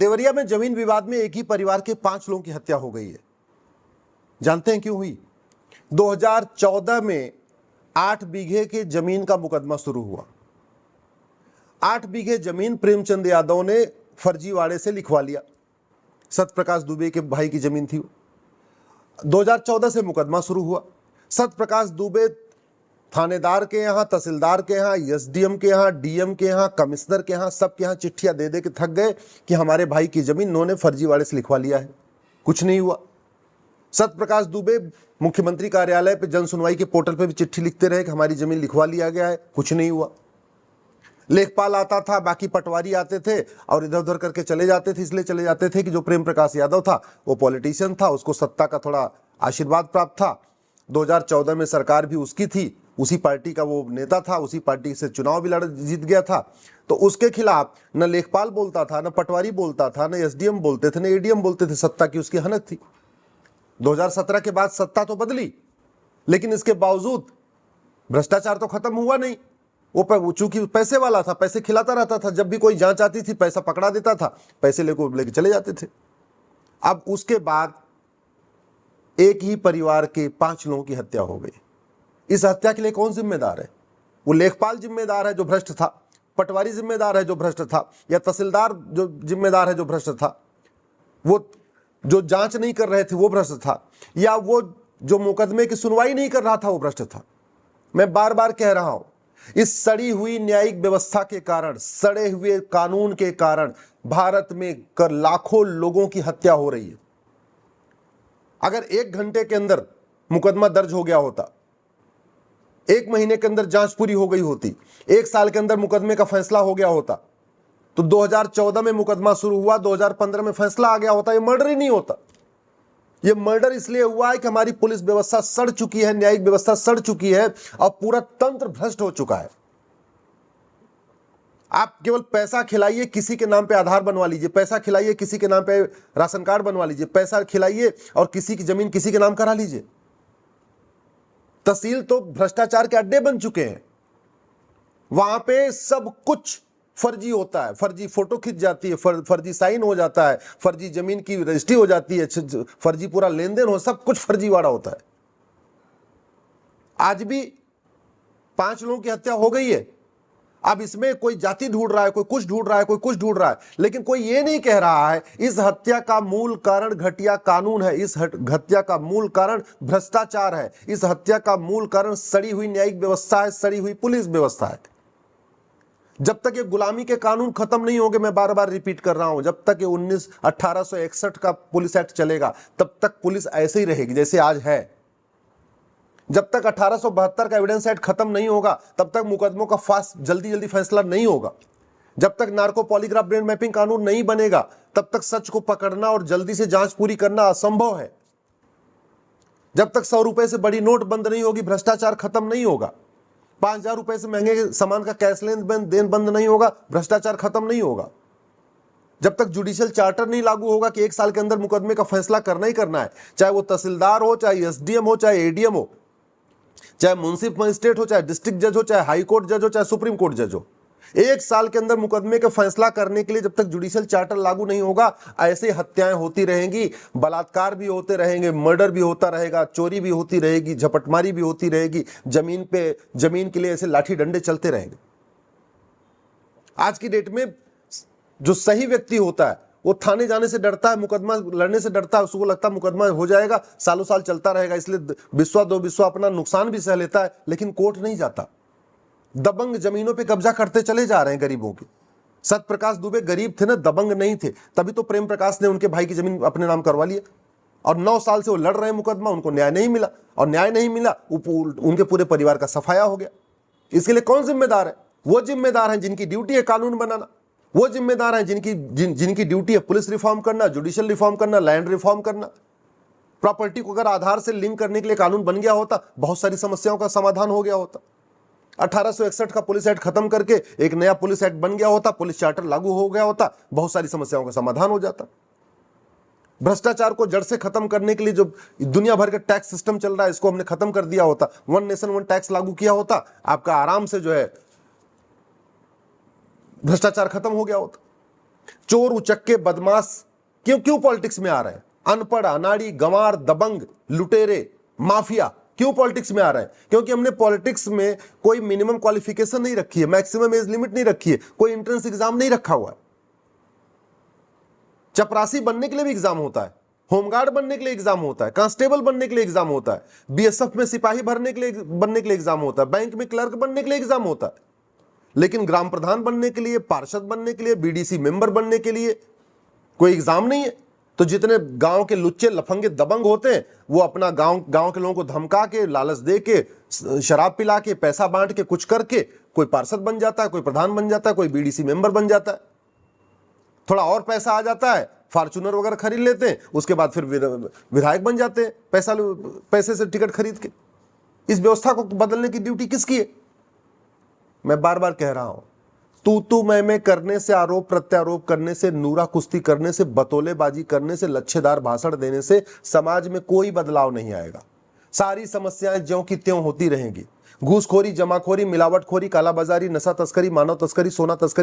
देवरिया में जमीन विवाद में एक ही परिवार के 5 लोगों की हत्या हो गई है। जानते हैं क्यों हुई? 2014 में 8 बीघे के जमीन का मुकदमा शुरू हुआ। 8 बीघे जमीन प्रेमचंद यादव ने फर्जीवाड़े से लिखवा लिया। सत्यप्रकाश दुबे के भाई की जमीन थी वो। 2014 से मुकदमा शुरू हुआ। सत्यप्रकाश दुबे थानेदार के यहाँ, तहसीलदार के यहाँ, एसडीएम के यहाँ, डीएम के यहाँ, कमिश्नर के यहाँ, सबके यहाँ चिट्ठियां दे दे के थक गए कि हमारे भाई की जमीन इन्होंने फर्जीवाड़े से लिखवा लिया है। कुछ नहीं हुआ। सत्यप्रकाश दुबे मुख्यमंत्री कार्यालय पे जन सुनवाई के पोर्टल पे भी चिट्ठी लिखते रहे कि हमारी जमीन लिखवा लिया गया है। कुछ नहीं हुआ। लेखपाल आता था, बाकी पटवारी आते थे और इधर उधर करके चले जाते थे। इसलिए चले जाते थे कि जो प्रेम प्रकाश यादव था वो पॉलिटिशियन था, उसको सत्ता का थोड़ा आशीर्वाद प्राप्त था। 2014 में सरकार भी उसकी थी, उसी पार्टी का वो नेता था, उसी पार्टी से चुनाव भी लड़ जीत गया था। तो उसके खिलाफ न लेखपाल बोलता था, न पटवारी बोलता था, न एसडीएम बोलते थे, न एडीएम बोलते थे। सत्ता की उसकी हनक थी। 2017 के बाद सत्ता तो बदली, लेकिन इसके बावजूद भ्रष्टाचार तो खत्म हुआ नहीं। वो चूंकि पैसे वाला था, पैसे खिलाता रहता था। जब भी कोई जांच आती थी पैसा पकड़ा देता था, पैसे लेके चले जाते थे। अब उसके बाद एक ही परिवार के 5 लोगों की हत्या हो गई। इस हत्या के लिए कौन जिम्मेदार है? वो लेखपाल जिम्मेदार है जो भ्रष्ट था, पटवारी जिम्मेदार है जो भ्रष्ट था, या तहसीलदार जो जिम्मेदार है जो भ्रष्ट था, वो जो जांच नहीं कर रहे थे वो भ्रष्ट था, या वो जो मुकदमे की सुनवाई नहीं कर रहा था वो भ्रष्ट था? मैं बार बार कह रहा हूं, इस सड़ी हुई न्यायिक व्यवस्था के कारण, सड़े हुए कानून के कारण भारत में लाखों लोगों की हत्या हो रही है। अगर 1 घंटे के अंदर मुकदमा दर्ज हो गया होता, 1 महीने के अंदर जांच पूरी हो गई होती, 1 साल के अंदर मुकदमे का फैसला हो गया होता, तो 2014 में मुकदमा शुरू हुआ, 2015 में फैसला आ गया होता, ये मर्डर ही नहीं होता। ये मर्डर इसलिए हुआ है कि हमारी पुलिस व्यवस्था सड़ चुकी है, न्यायिक व्यवस्था सड़ चुकी है और पूरा तंत्र भ्रष्ट हो चुका है। आप केवल पैसा खिलाइए, किसी के नाम पे आधार बनवा लीजिए, पैसा खिलाइए, किसी के नाम पे राशन कार्ड बनवा लीजिए, पैसा खिलाइए और किसी की जमीन किसी के नाम करा लीजिए। तहसील तो भ्रष्टाचार के अड्डे बन चुके हैं। वहां पे सब कुछ फर्जी होता है। फर्जी फोटो खिंच जाती है, फर्जी साइन हो जाता है, फर्जी जमीन की रजिस्ट्री हो जाती है, फर्जी पूरा लेन देन हो, सब कुछ फर्जीवाड़ा होता है। आज भी 5 लोगों की हत्या हो गई है। अब इसमें कोई जाति ढूंढ रहा है, कोई कुछ ढूंढ रहा है, कोई कुछ ढूंढ रहा है, लेकिन कोई ये नहीं कह रहा है इस हत्या का मूल कारण घटिया कानून है, इस हत्या का मूल कारण भ्रष्टाचार है, इस हत्या का मूल कारण सड़ी हुई न्यायिक व्यवस्था है, सड़ी हुई पुलिस व्यवस्था है। जब तक ये गुलामी के कानून खत्म नहीं होंगे, मैं बार बार रिपीट कर रहा हूं, जब तक ये 1861 का पुलिस एक्ट चलेगा तब तक पुलिस ऐसे ही रहेगी जैसे आज है। जब तक 1872 का एविडेंस एक्ट खत्म नहीं होगा तब तक मुकदमों का जल्दी जल्दी फैसला नहीं होगा। जब तक नार्को पॉलीग्राफ ब्रेन मैपिंग कानून नहीं बनेगा तब तक सच को पकड़ना और जल्दी से जांच पूरी करना असंभव है। जब तक 100 रुपए से बड़ी नोट बंद नहीं होगी भ्रष्टाचार खत्म नहीं होगा। 5000 रुपए से महंगे सामान का कैश लेन देन बंद नहीं होगा, भ्रष्टाचार खत्म नहीं होगा। जब तक जुडिशियल चार्टर नहीं लागू होगा कि 1 साल के अंदर मुकदमे का फैसला करना ही करना है, चाहे वो तहसीलदार हो, चाहे एसडीएम हो, चाहे एडीएम हो, चाहे म्युनिसिपल मजिस्ट्रेट हो, चाहे डिस्ट्रिक्ट जज हो, चाहे हाई कोर्ट जज हो, चाहे सुप्रीम कोर्ट जज हो, 1 साल के अंदर मुकदमे का फैसला करने के लिए जब तक जुडिशियल चार्टर लागू नहीं होगा, ऐसे हत्याएं होती रहेंगी, बलात्कार भी होते रहेंगे, मर्डर भी होता रहेगा, चोरी भी होती रहेगी, झपटमारी भी होती रहेगी, जमीन के लिए ऐसे लाठी डंडे चलते रहेंगे। आज की डेट में जो सही व्यक्ति होता है वो थाने जाने से डरता है, मुकदमा लड़ने से डरता है, उसको लगता है मुकदमा हो जाएगा, सालों साल चलता रहेगा, इसलिए बिस्वा दो बिस्वा अपना नुकसान भी सह लेता है, लेकिन कोर्ट नहीं जाता। दबंग जमीनों पे कब्जा करते चले जा रहे हैं गरीबों की। सत्यप्रकाश दुबे गरीब थे ना, दबंग नहीं थे, तभी तो प्रेम प्रकाश ने उनके भाई की जमीन अपने नाम करवा लिया और 9 साल से वो लड़ रहे हैं मुकदमा, उनको न्याय नहीं मिला और न्याय नहीं मिला, उनके पूरे परिवार का सफाया हो गया। इसके लिए कौन जिम्मेदार है? वो जिम्मेदार हैं जिनकी ड्यूटी है कानून बनाना, वो जिम्मेदार हैं जिनकी ड्यूटी है पुलिस रिफॉर्म करना, जुडिशियल रिफॉर्म करना, लैंड रिफॉर्म करना। प्रॉपर्टी को अगर आधार से लिंक करने के लिए कानून बन गया होता, बहुत सारी समस्याओं का समाधान हो गया होता। 1861 का पुलिस एक्ट खत्म करके एक नया पुलिस एक्ट बन गया होता, पुलिस चार्टर लागू हो गया होता, बहुत सारी समस्याओं का समाधान हो जाता। भ्रष्टाचार को जड़ से खत्म करने के लिए जो दुनिया भर का टैक्स सिस्टम चल रहा है, इसको हमने खत्म कर दिया होता, 1 नेशन 1 टैक्स लागू किया होता, आपका आराम से जो है भ्रष्टाचार खत्म हो गया होता। चोर उचक्के बदमाश क्यों क्यों पॉलिटिक्स में आ रहे हैं? अनपढ़, अनाड़ी, गंवार, दबंग, लुटेरे, माफिया क्यों पॉलिटिक्स में आ रहे हैं? क्योंकि हमने पॉलिटिक्स में कोई मिनिमम क्वालिफिकेशन नहीं रखी है, मैक्सिमम एज लिमिट नहीं रखी है, कोई एंट्रेंस एग्जाम नहीं रखा हुआ है। चपरासी बनने के लिए भी एग्जाम होता है, होमगार्ड बनने के लिए एग्जाम होता है, कांस्टेबल बनने के लिए एग्जाम होता है, बीएसएफ में सिपाही बनने के लिए एग्जाम होता है, बैंक में क्लर्क बनने के लिए एग्जाम होता है। लेकिन ग्राम प्रधान बनने के लिए, पार्षद बनने के लिए, बीडीसी मेंबर बनने के लिए कोई एग्जाम नहीं है। तो जितने गांव के लुच्चे लफंगे दबंग होते हैं वो अपना गांव के लोगों को धमका के, लालच दे के, शराब पिला के, पैसा बांट के, कुछ करके कोई पार्षद बन जाता है, कोई प्रधान बन जाता है, कोई बीडीसी मेंबर बन जाता है। थोड़ा और पैसा आ जाता है, फॉर्च्यूनर वगैरह खरीद लेते हैं, उसके बाद फिर विधायक बन जाते हैं पैसे से टिकट खरीद के। इस व्यवस्था को बदलने की ड्यूटी किसकी है? मैं बार बार कह रहा हूं, तू मैं करने से, आरोप प्रत्यारोप करने से, नूरा कुश्ती करने से, बतौलेबाजी करने से, लच्छेदार भाषण देने से समाज में कोई बदलाव नहीं आएगा। सारी समस्याएं ज्यों की त्यों होती रहेंगी। घूसखोरी, जमाखोरी, मिलावटखोरी, कालाबाजारी, नशा तस्करी, मानव तस्करी, सोना तस्करी